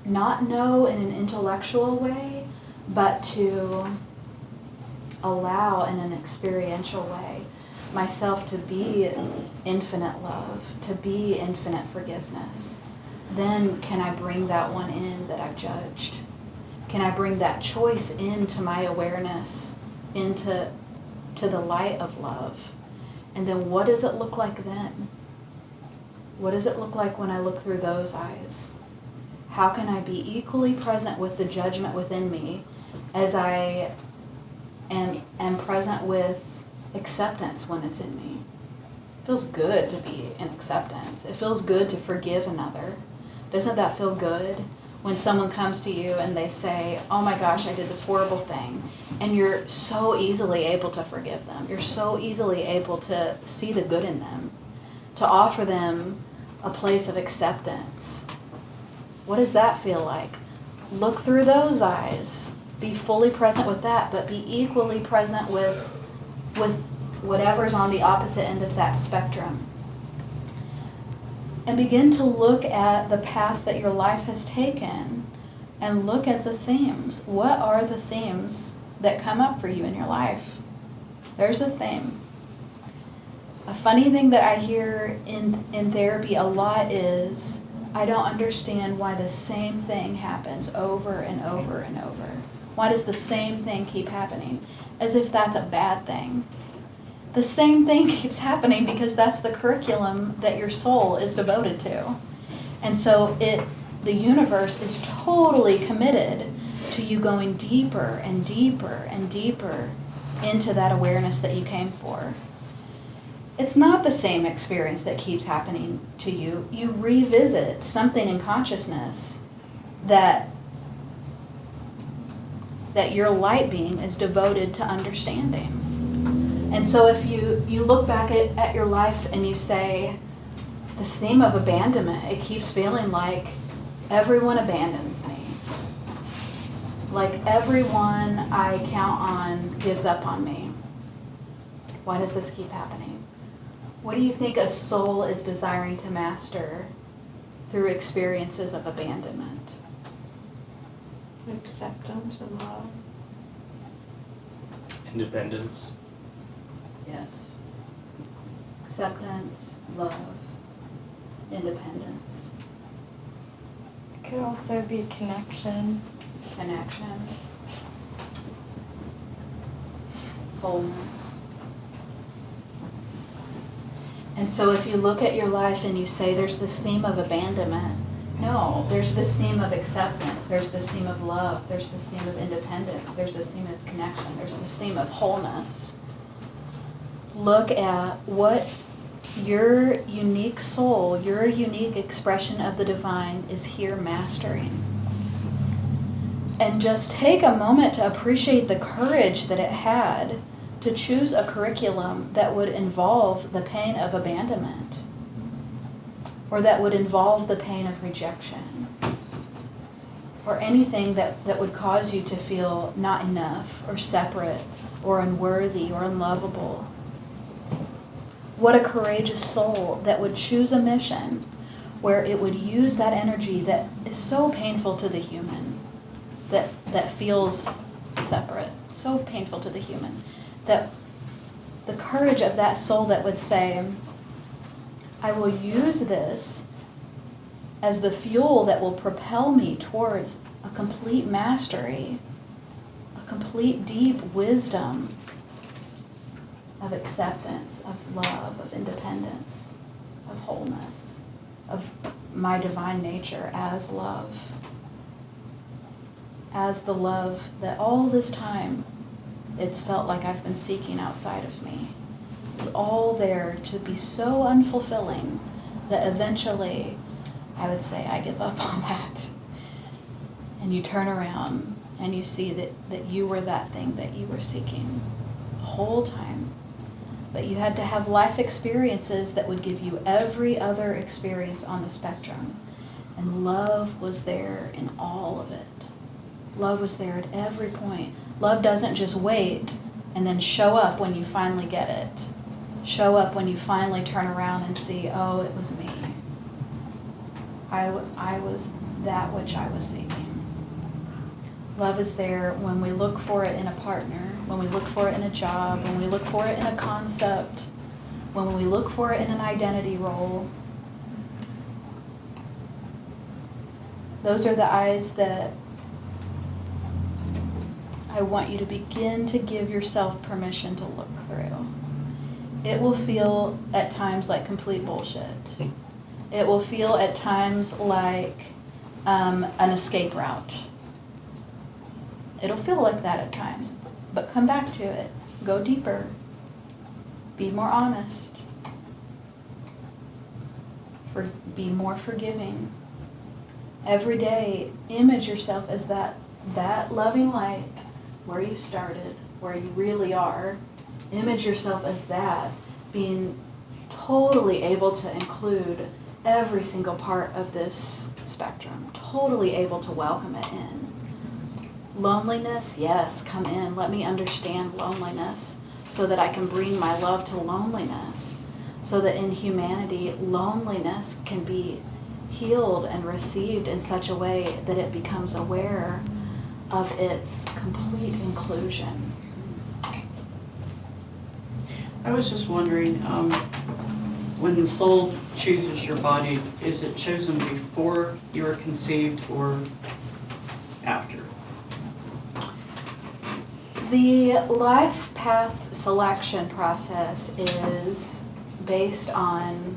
not know in an intellectual way, but to allow in an experiential way myself to be infinite love, to be infinite forgiveness, then can I bring that one in that I've judged? Can I bring that choice into my awareness, into the light of love? And then what does it look like then? What does it look like when I look through those eyes? How can I be equally present with the judgment within me as I am present with acceptance when it's in me? It feels good to be in acceptance. It feels good to forgive another. Doesn't that feel good? When someone comes to you and they say, oh my gosh, I did this horrible thing, and you're so easily able to forgive them. You're so easily able to see the good in them, to offer them a place of acceptance. What does that feel like? Look through those eyes. Be fully present with that, but be equally present with whatever's on the opposite end of that spectrum. And begin to look at the path that your life has taken and look at the themes. What are the themes that come up for you in your life? There's a theme. A funny thing that I hear in therapy a lot is, I don't understand why the same thing happens over and over and over. Why does the same thing keep happening? As if that's a bad thing. The same thing keeps happening because that's the curriculum that your soul is devoted to. And so the universe is totally committed to you going deeper and deeper and deeper into that awareness that you came for. It's not the same experience that keeps happening to you. You revisit something in consciousness that your light being is devoted to understanding. And so if you look back at your life and you say, this theme of abandonment, it keeps feeling like everyone abandons me. Like everyone I count on gives up on me. Why does this keep happening? What do you think a soul is desiring to master through experiences of abandonment? Acceptance and love. Independence. Yes. Acceptance, love, independence, It could also be connection. connection, wholeness. And so if you look at your life and you say there's this theme of abandonment, no, there's this theme of acceptance, there's this theme of love, there's this theme of independence, there's this theme of connection, there's this theme of wholeness. Look at what your unique soul, your unique expression of the divine is here mastering. And just take a moment to appreciate the courage that it had to choose a curriculum that would involve the pain of abandonment, or that would involve the pain of rejection, or anything that would cause you to feel not enough, or separate, or unworthy, or unlovable. What a courageous soul that would choose a mission where it would use that energy that is so painful to the human, that feels separate, so painful to the human, that the courage of that soul that would say, I will use this as the fuel that will propel me towards a complete mastery, a complete deep wisdom of acceptance, of love, of independence, of wholeness, of my divine nature as love. As the love that all this time it's felt like I've been seeking outside of me. It's all there to be so unfulfilling that eventually I would say, I give up on that. And you turn around and you see that you were that thing that you were seeking the whole time. But you had to have life experiences that would give you every other experience on the spectrum. And love was there in all of it. Love was there at every point. Love doesn't just wait and then show up when you finally get it. Show up when you finally turn around and see, oh, it was me. I was that which I was seeking. Love is there when we look for it in a partner, when we look for it in a job, when we look for it in a concept, when we look for it in an identity role. Those are the eyes that I want you to begin to give yourself permission to look through. It will feel at times like complete bullshit. It will feel at times like an escape route. It'll feel like that at times, but come back to it. Go deeper. Be more honest. Be more forgiving. Every day, image yourself as that loving light where you started, where you really are. Image yourself as that, being totally able to include every single part of this spectrum, totally able to welcome it in. Loneliness, yes, come in. Let me understand loneliness so that I can bring my love to loneliness, so that in humanity, loneliness can be healed and received in such a way that it becomes aware of its complete inclusion. I was just wondering, when the soul chooses your body, is it chosen before you are conceived or after? The life path selection process is based on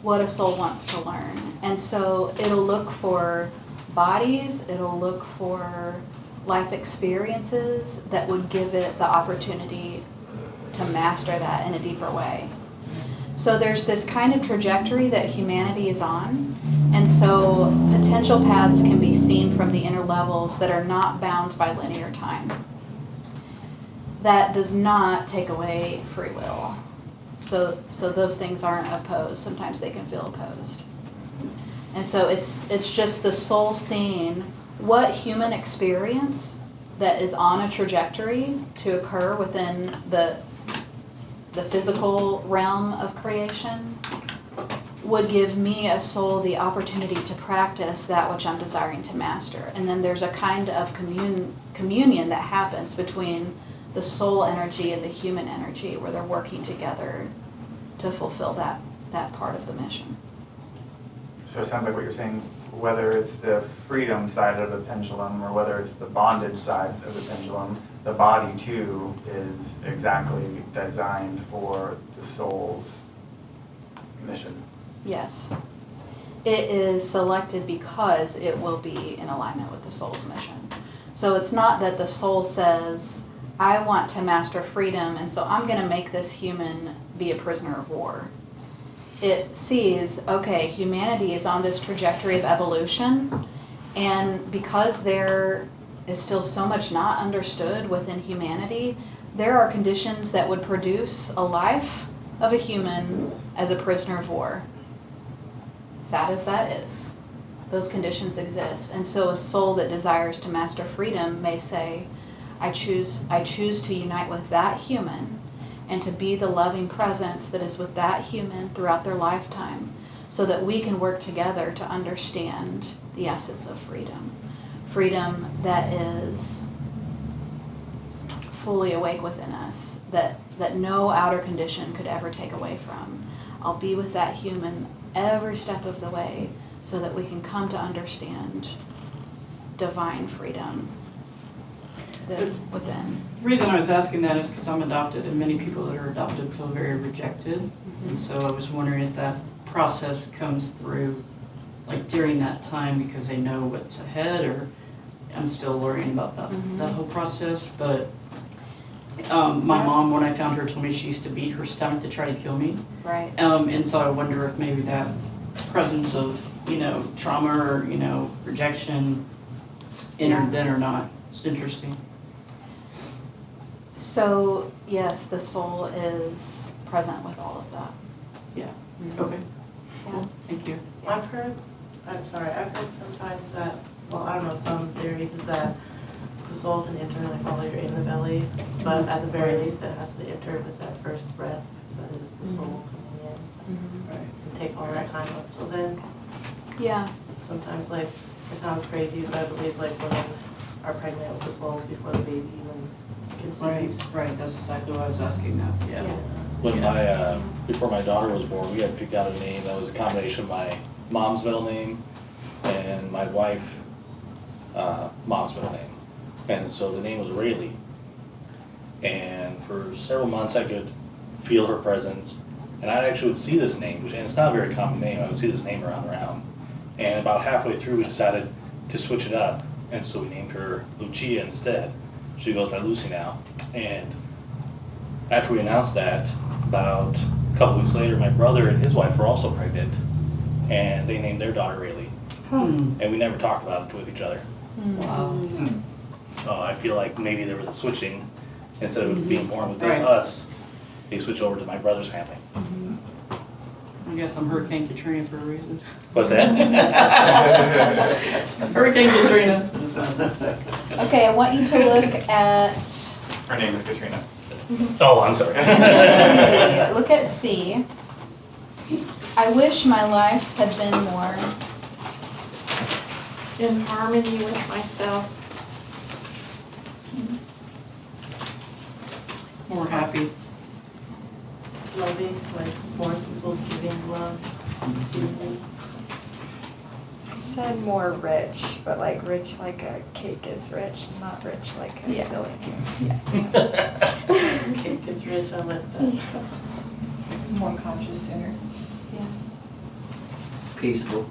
what a soul wants to learn. And so it'll look for bodies, it'll look for life experiences that would give it the opportunity to master that in a deeper way. So there's this kind of trajectory that humanity is on, and so potential paths can be seen from the inner levels that are not bound by linear time. That does not take away free will. So those things aren't opposed. Sometimes they can feel opposed. And so it's just the soul seeing what human experience that is on a trajectory to occur within the physical realm of creation would give me, a soul, the opportunity to practice that which I'm desiring to master. And then there's a kind of communion that happens between the soul energy and the human energy where they're working together to fulfill that part of the mission. So it sounds like what you're saying, whether it's the freedom side of the pendulum or whether it's the bondage side of the pendulum, the body too is exactly designed for the soul's mission. Yes. It is selected because it will be in alignment with the soul's mission. So it's not that the soul says, I want to master freedom, and so I'm going to make this human be a prisoner of war. It sees, okay, humanity is on this trajectory of evolution, and because there is still so much not understood within humanity, there are conditions that would produce a life of a human as a prisoner of war. Sad as that is, those conditions exist. And so a soul that desires to master freedom may say, I choose to unite with that human and to be the loving presence that is with that human throughout their lifetime, so that we can work together to understand the essence of freedom. Freedom that is fully awake within us, that no outer condition could ever take away from. I'll be with that human every step of the way so that we can come to understand divine freedom that's within. The reason I was asking that is because I'm adopted, and many people that are adopted feel very rejected. Mm-hmm. And so I was wondering if that process comes through, like during that time, because they know what's ahead, or I'm still learning about that whole process. But my mom, when I found her, told me she used to beat her stomach to try to kill me. Right. And so I wonder if maybe that presence of, trauma or, rejection entered then or not. It's interesting. So, yes, the soul is present with all of that. Yeah. Mhm. Okay. Yeah. Cool. Thank you. I've heard sometimes that, well, I don't know, some theories is that the soul can internally follow you in the belly, but at the very least it has to enter with that first breath, because that is the soul coming in. Mhm. Right. And take all that time up till then. Yeah. Sometimes, like, it sounds crazy, but I believe, like, women are pregnant with the souls before the baby even conceives. Right, that's exactly why I was asking that, yeah. When before my daughter was born, we had picked out a name that was a combination of my mom's middle name and my wife, mom's middle name. And so the name was Rayleigh. And for several months I could feel her presence. And I actually would see this name, and it's not a very common name, I would see this name around. And about halfway through we decided to switch it up. And so we named her Lucia instead. She goes by Lucy now. And after we announced that, about a couple weeks later, my brother and his wife were also pregnant. And they named their daughter Rayleigh. And we never talked about it with each other. Wow. So I feel like maybe there was a switching. Instead of being born with Right. us, they switched over to my brother's family. I guess I'm Hurricane Katrina for a reason. What's that? Hurricane Katrina. Okay, I want you to look at Her name is Katrina. Oh, I'm sorry. C. Look at C. I wish my life had been more. In harmony with myself. More happy. Loving, like more people giving love. I said more rich, but like rich like a cake is rich, not rich like a Yeah. billionaire. Cake is rich, I like that. More conscious sooner. Yeah. peaceful.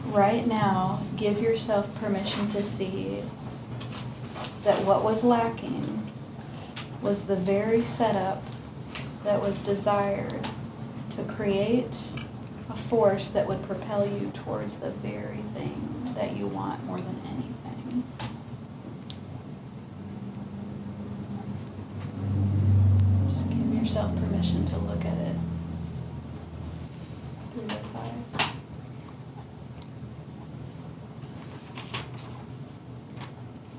Right now, give yourself permission to see that what was lacking was the very setup that was desired to create a force that would propel you towards the very thing that you want more than anything. Just give yourself permission to look at it through those eyes.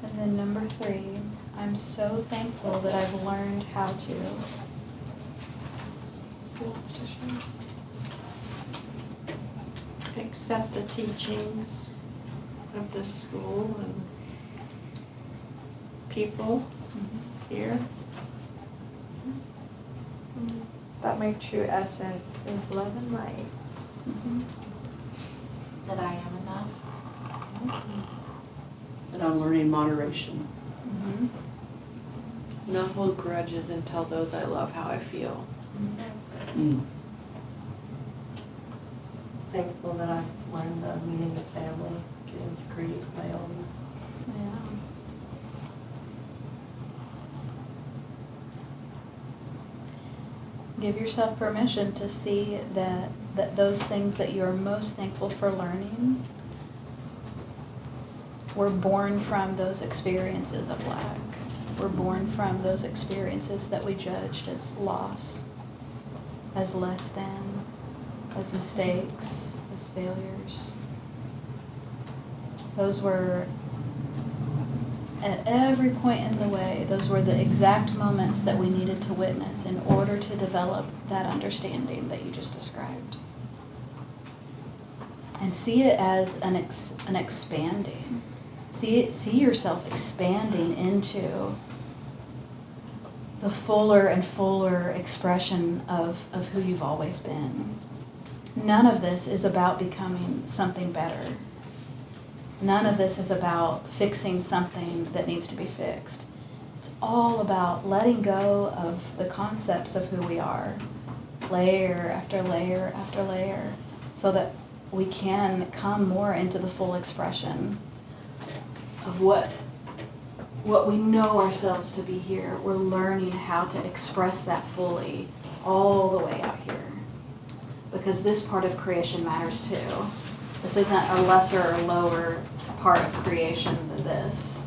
And then number 3, I'm so thankful that I've learned how to. Who wants to share? Accept the teachings of this school and people here. That my true essence is love and light. Mhm. That I am enough. And I'm learning moderation. Mhm. Not hold grudges and tell those I love how I feel. Mm. Thankful that I've learned the meaning of family, getting to create my own. Yeah. Give yourself permission to see that those things that you're most thankful for learning were born from those experiences of lack. Were born from those experiences that we judged as loss, as less than, as mistakes, as failures. Those were, at every point in the way, those were the exact moments that we needed to witness in order to develop that understanding that you just described. And see it as an expanding. See yourself expanding into the fuller and fuller expression of who you've always been. None of this is about becoming something better. None of this is about fixing something that needs to be fixed. It's all about letting go of the concepts of who we are, layer after layer after layer, so that we can come more into the full expression of what we know ourselves to be here. We're learning how to express that fully all the way out here. Because this part of creation matters too. This isn't a lesser or lower part of creation than this.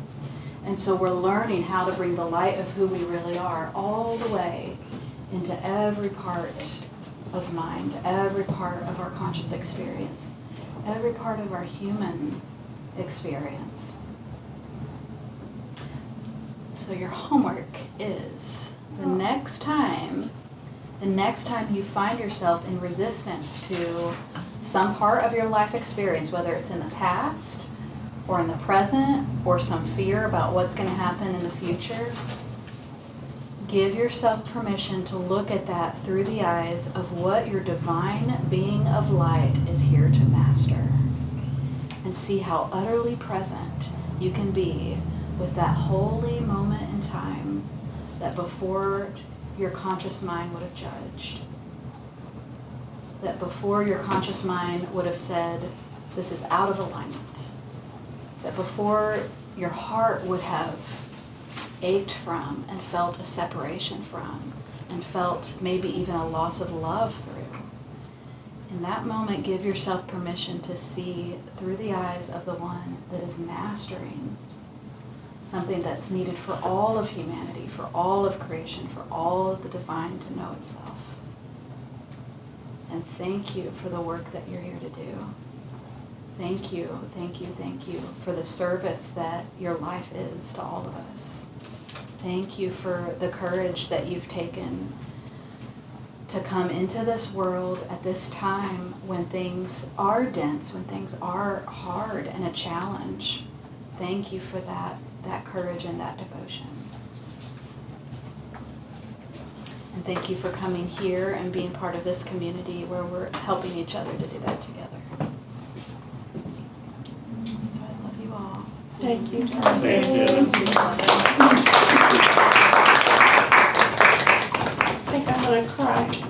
And so we're learning how to bring the light of who we really are all the way into every part of mind, every part of our conscious experience, every part of our human experience. So your homework is the next time you find yourself in resistance to some part of your life experience, whether it's in the past or in the present or some fear about what's going to happen in the future, give yourself permission to look at that through the eyes of what your divine being of light is here to master. And see how utterly present you can be with that holy moment in time that before your conscious mind would have judged. That before your conscious mind would have said, this is out of alignment. That before your heart would have ached from and felt a separation from and felt maybe even a loss of love through. In that moment, give yourself permission to see through the eyes of the one that is mastering something that's needed for all of humanity, for all of creation, for all of the divine to know itself. And thank you for the work that you're here to do. Thank you, thank you, thank you for the service that your life is to all of us. Thank you for the courage that you've taken to come into this world at this time when things are dense, when things are hard and a challenge. Thank you for that courage and that devotion. And thank you for coming here and being part of this community where we're helping each other to do that together. So I love you all. Thank you. Thank you. think I'm gonna cry.